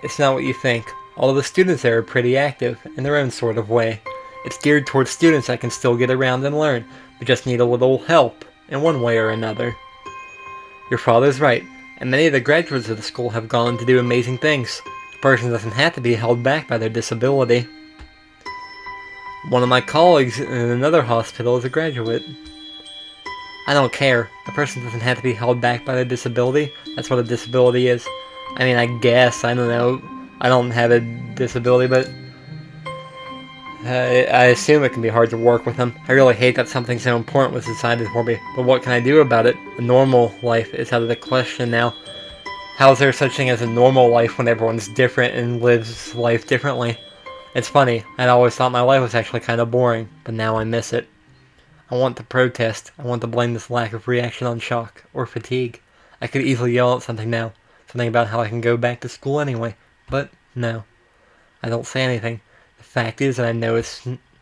It's not what you think. All of the students there are pretty active, in their own sort of way. It's geared towards students that can still get around and learn, but just need a little help, in one way or another. Your father's right, and many of the graduates of the school have gone on to do amazing things. A person doesn't have to be held back by their disability. One of my colleagues in another hospital is a graduate. I don't care. A person doesn't have to be held back by their disability. That's what a disability is. I mean, I guess. I don't know. I don't have a disability, but I assume it can be hard to work with them. I really hate that something so important was decided for me, but what can I do about it? A normal life is out of the question now. How is there such thing as a normal life when everyone's different and lives life differently? It's funny, I'd always thought my life was actually kind of boring, but now I miss it. I want to protest. I want to blame this lack of reaction on shock or fatigue. I could easily yell at something now, something about how I can go back to school anyway, but no. I don't say anything. The fact is that I know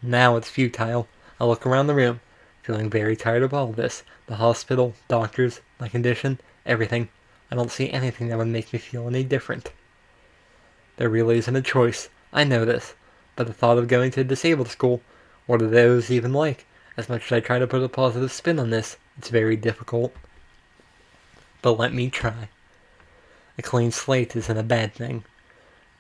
now it's futile. I look around the room, feeling very tired of all of this. The hospital, doctors, my condition, everything. I don't see anything that would make me feel any different. There really isn't a choice. I know this. But the thought of going to a disabled school, what are those even like? As much as I try to put a positive spin on this, it's very difficult. But let me try. A clean slate isn't a bad thing.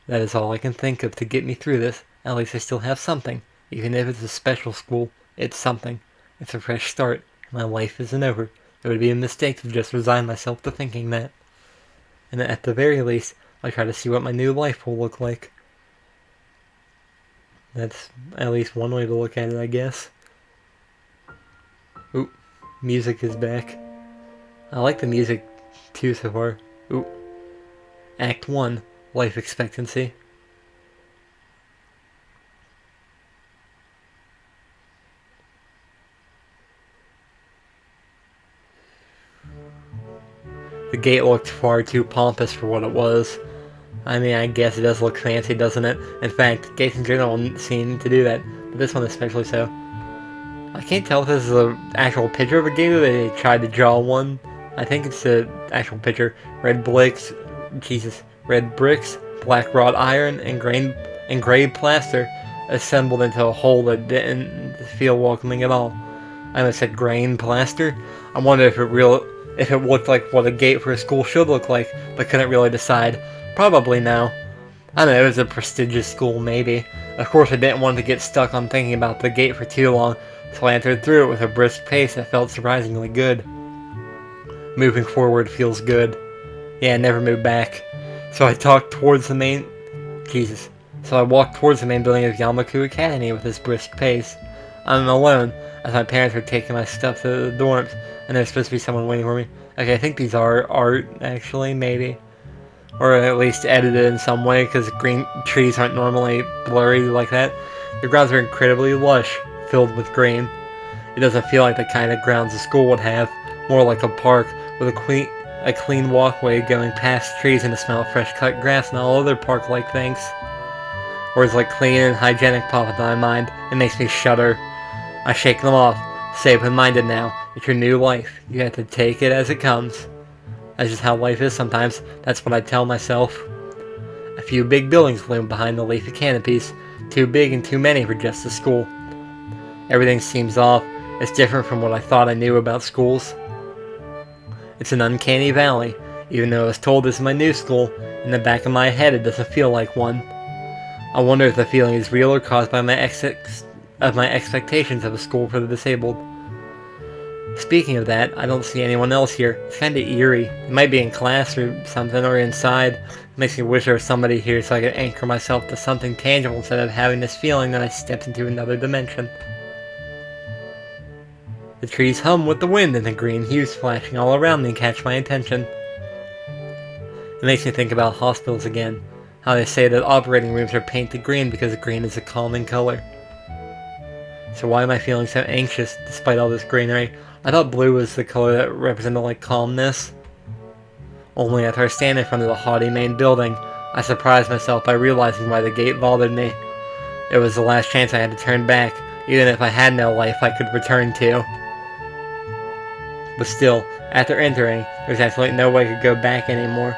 That is all I can think of to get me through this. At least I still have something. Even if it's a special school, it's something. It's a fresh start. My life isn't over. It would be a mistake to just resign myself to thinking that. And at the very least, I'll try to see what my new life will look like. That's at least one way to look at it, I guess. Ooh, music is back. I like the music too so far. Ooh. Act 1, Life Expectancy. The gate looked far too pompous for what it was. I mean, I guess it does look fancy, doesn't it? In fact, gates in general seem to do that, but this one especially so. I can't tell if this is an actual picture of a gate or they tried to draw one. I think it's the actual picture. Red bricks, black wrought iron, and gray plaster assembled into a whole that didn't feel welcoming at all. I almost said grain plaster. I wonder if it looked like what a gate for a school should look like, but couldn't really decide. Probably no. I don't know, it was a prestigious school, maybe. Of course, I didn't want to get stuck on thinking about the gate for too long, so I entered through it with a brisk pace that felt surprisingly good. Moving forward feels good. Yeah, never move back. So I walked towards the main building of Yamaku Academy with this brisk pace. I'm alone, as my parents are taking my stuff to the dorms, and there's supposed to be someone waiting for me. Okay, I think these are art, actually, maybe. Or at least edited in some way, because green trees aren't normally blurry like that. The grounds are incredibly lush, filled with green. It doesn't feel like the kind of grounds a school would have, more like a park, with a clean walkway going past trees and the smell of fresh cut grass and all other park-like things. Words like clean and hygienic pop into my mind. It makes me shudder. I shake them off. Stay open-minded now. It's your new life. You have to take it as it comes. That's just how life is sometimes. That's what I tell myself. A few big buildings loom behind the leafy canopies. Too big and too many for just a school. Everything seems off. It's different from what I thought I knew about schools. It's an uncanny valley. Even though I was told this is my new school, in the back of my head it doesn't feel like one. I wonder if the feeling is real or caused by my expectations of a school for the disabled. Speaking of that, I don't see anyone else here. It's kinda eerie. It might be in class or something, or inside. It makes me wish there was somebody here so I could anchor myself to something tangible instead of having this feeling that I stepped into another dimension. The trees hum with the wind and the green hues flashing all around me catch my attention. It makes me think about hospitals again. How they say that operating rooms are painted green because green is a calming color. So why am I feeling so anxious despite all this greenery? I thought blue was the color that represented like calmness. Only after I stand in front of the haughty main building, I surprised myself by realizing why the gate bothered me. It was the last chance I had to turn back, even if I had no life I could return to. But still, after entering, there's absolutely no way I could go back anymore.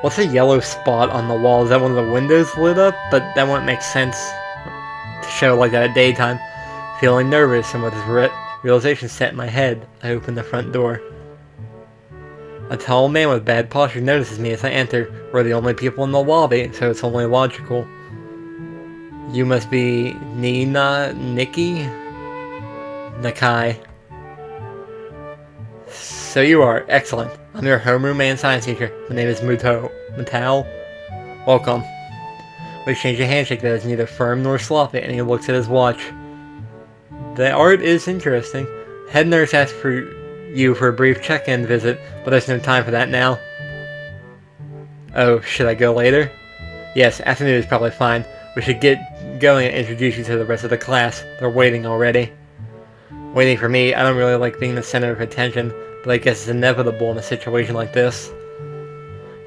What's a yellow spot on the wall? Is that one of the windows lit up? But that wouldn't make sense to show like that at daytime. Feeling nervous and with this realization set in my head, I open the front door. A tall man with bad posture notices me as I enter. We're the only people in the lobby, so it's only logical. You must be Nikki? Nakai. So you are. Excellent. I'm your homeroom and science teacher. My name is Matao. Welcome. We exchange a handshake that is neither firm nor sloppy, and he looks at his watch. The art is interesting. Head nurse asked for you for a brief check-in visit, but there's no time for that now. Oh, should I go later? Yes, afternoon is probably fine. We should get going and introduce you to the rest of the class. They're waiting already. Waiting for me. I don't really like being the center of attention, but I guess it's inevitable in a situation like this.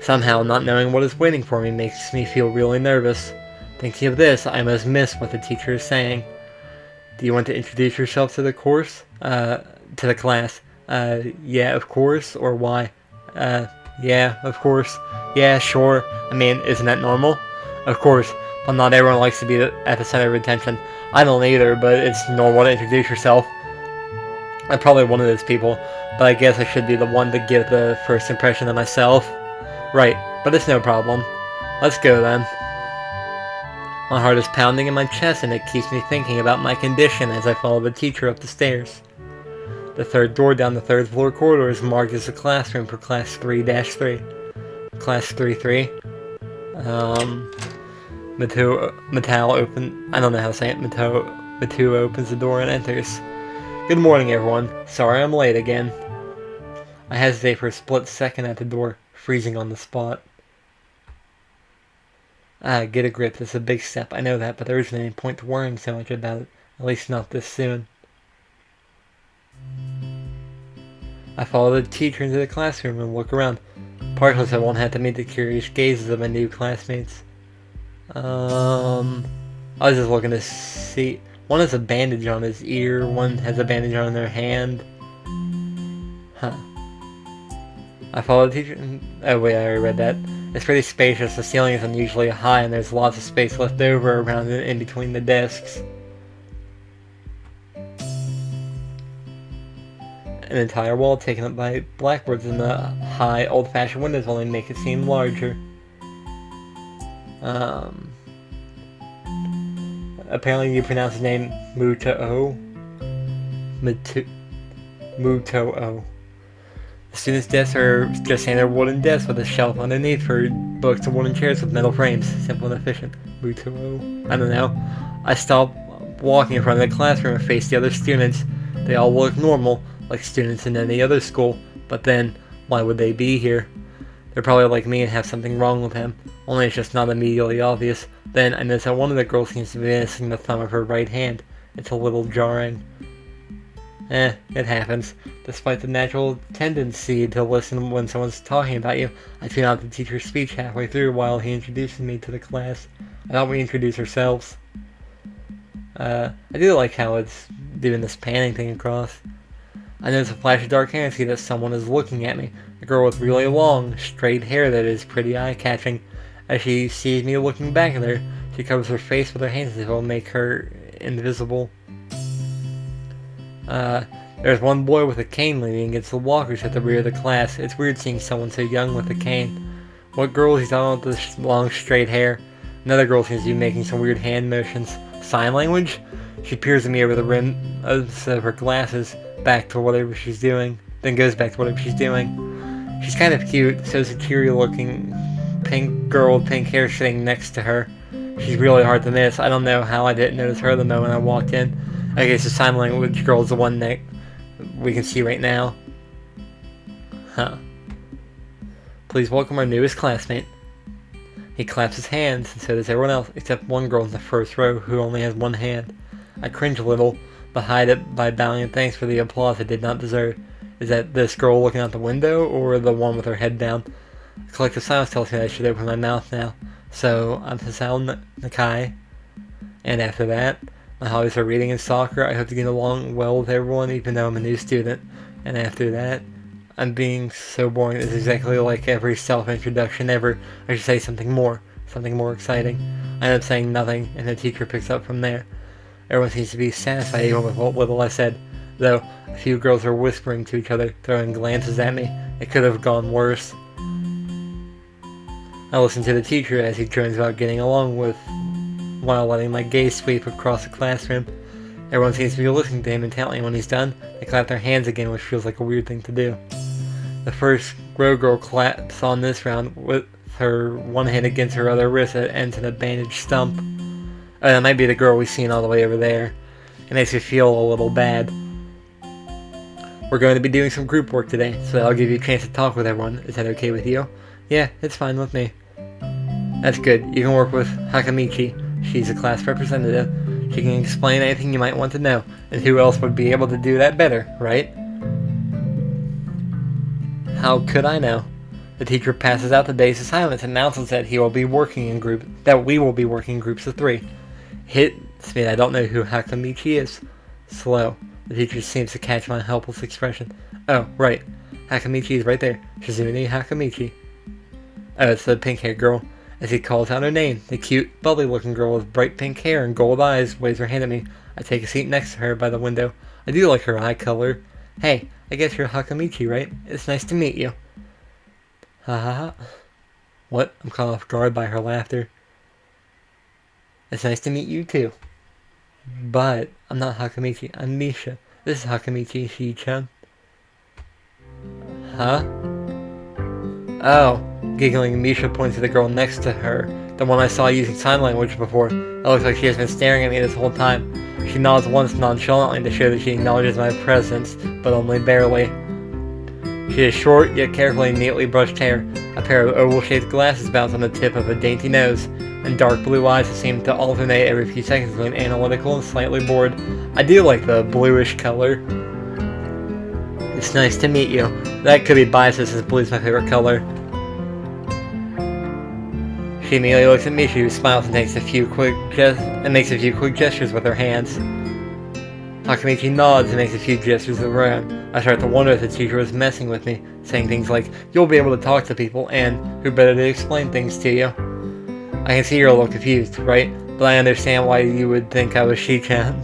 Somehow, not knowing what is waiting for me makes me feel really nervous. Thinking of this, I must miss what the teacher is saying. Do you want to introduce yourself to the course? To the class? Yeah, of course, or why? Yeah, of course. Yeah, sure. I mean, isn't that normal? Of course, but not everyone likes to be at the center of attention. I don't either, but it's normal to introduce yourself. I'm probably one of those people, but I guess I should be the one to give the first impression of myself. Right, but it's no problem. Let's go then. My heart is pounding in my chest and it keeps me thinking about my condition as I follow the teacher up the stairs. The third door down the third floor corridor is marked as a classroom for class 3-3. Class 3-3. I don't know how to say it. Matu opens the door and enters. Good morning, everyone. Sorry I'm late again. I hesitate for a split second at the door, freezing on the spot. Get a grip. This is a big step. I know that, but there isn't any point to worrying so much about it. At least not this soon. I follow the teacher into the classroom and look around, partially so I won't have to meet the curious gazes of my new classmates. I was just looking to see. One has a bandage on his ear, one has a bandage on their hand. Huh. I follow the teacher. Oh wait, I already read that. It's pretty spacious. The ceiling is unusually high, and there's lots of space left over around it in between the desks. An entire wall taken up by blackboards, and the high, old-fashioned windows only make it seem larger. Apparently you pronounce his name Muto-o. Muto-o. The students' desks are just standard wooden desks with a shelf underneath for books and wooden chairs with metal frames. Simple and efficient. Muto-o. I don't know. I stop walking in front of the classroom and face the other students. They all look normal, like students in any other school, but then, why would they be here? They're probably like me and have something wrong with him, only it's just not immediately obvious. Then I notice that one of the girls seems to be missing the thumb of her right hand. It's a little jarring. It happens. Despite the natural tendency to listen when someone's talking about you, I tune out the teacher's speech halfway through while he introduces me to the class. I thought we introduce ourselves. I do like how it's doing this panning thing across. I notice a flash of dark hair and see that someone is looking at me. A girl with really long, straight hair that is pretty eye-catching. As she sees me looking back at her, she covers her face with her hands as if it will make her invisible. There's one boy with a cane leaning against the walkers at the rear of the class. It's weird seeing someone so young with a cane. What girl is he talking about with this long, straight hair? Another girl seems to be making some weird hand motions. Sign language? She peers at me over the rim of her glasses, back to whatever she's doing, then goes back to whatever she's doing. She's kind of cute, so is a cheery looking pink girl with pink hair sitting next to her. She's really hard to miss. I don't know how I didn't notice her the moment I walked in. Okay, so sign language girl is the one that we can see right now. Huh. Please welcome our newest classmate. He claps his hands, and so does everyone else, except one girl in the first row who only has one hand. I cringe a little, but hide it by bowing in thanks for the applause I did not deserve. Is that this girl looking out the window, or the one with her head down? A collective silence tells me that I should open my mouth now. So, I'm Hisao Nakai, and after that, my hobbies are reading and soccer. I hope to get along well with everyone, even though I'm a new student. And after that, I'm being so boring. It's exactly like every self-introduction ever. I should say something more exciting. I end up saying nothing, and the teacher picks up from there. Everyone seems to be satisfied even with what little I said, though a few girls are whispering to each other, throwing glances at me. It could have gone worse. I listen to the teacher as he drones about getting along with while letting my gaze sweep across the classroom. Everyone seems to be listening to him intently. When he's done, they clap their hands again, which feels like a weird thing to do. The first row girl claps on this round with her one hand against her other wrist that ends in a bandaged stump. That might be the girl we've seen all the way over there. It makes me feel a little bad. We're going to be doing some group work today, so I'll give you a chance to talk with everyone. Is that okay with you? Yeah, it's fine with me. That's good. You can work with Hakamichi. She's a class representative. She can explain anything you might want to know, and who else would be able to do that better, right? How could I know? The teacher passes out the day's assignments and announces that we will be working in groups of 3. Hits me that I don't know who Hakamichi is. Slow. The teacher seems to catch my helpless expression. Oh, right. Hakamichi is right there. Shizune Hakamichi. Oh, it's the pink-haired girl. As he calls out her name, the cute, bubbly-looking girl with bright pink hair and gold eyes waves her hand at me. I take a seat next to her by the window. I do like her eye color. Hey, I guess you're Hakamichi, right? It's nice to meet you. Ha ha ha. What? I'm caught off guard by her laughter. It's nice to meet you too. But I'm not Hakamichi, I'm Misha. This is Hakamichi Shi-chan. Huh? Oh. Giggling, Misha points to the girl next to her, the one I saw using sign language before. It looks like she has been staring at me this whole time. She nods once nonchalantly to show that she acknowledges my presence, but only barely. She has short, yet carefully and neatly brushed hair, a pair of oval-shaped glasses bounce on the tip of a dainty nose, and dark blue eyes that seem to alternate every few seconds between analytical and slightly bored. I do like the bluish color. It's nice to meet you. That could be biased since blue's my favorite color. She immediately looks at me, who smiles and makes a few quick gestures with her hands. Hakamichi nods and makes a few gestures around. I start to wonder if the teacher was messing with me, saying things like, "You'll be able to talk to people," and "Who better to explain things to you?" I can see you're a little confused, right? But I understand why you would think I was Shi-chan.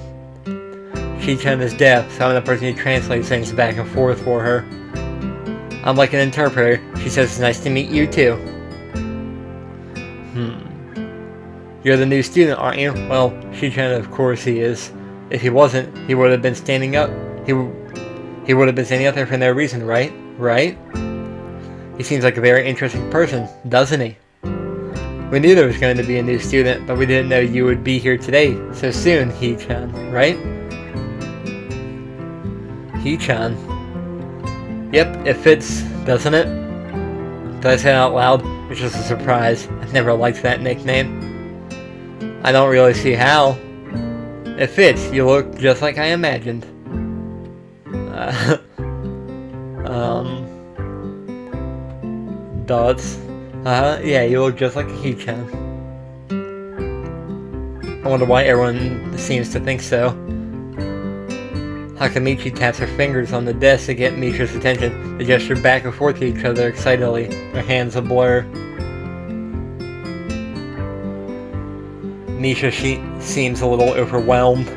Shi-chan is deaf, so I'm the person who translates things back and forth for her. I'm like an interpreter. She says it's nice to meet you too. You're the new student, aren't you? Well, Shi-chan, of course he is. If he wasn't, he would have been standing up. He would have been standing up there for no reason, right? Right? He seems like a very interesting person, doesn't he? We knew there was going to be a new student, but we didn't know you would be here today so soon, He-chan, right? He-chan. Yep, it fits, doesn't it? Did I say it out loud? Which was a surprise. I've never liked that nickname. I don't really see how. It fits. You look just like I imagined. Dots. Yeah, you look just like a He-chan. I wonder why everyone seems to think so. Hakamichi taps her fingers on the desk to get Misha's attention. They gesture back and forth to each other excitedly, their hands a blur. Misha seems a little overwhelmed.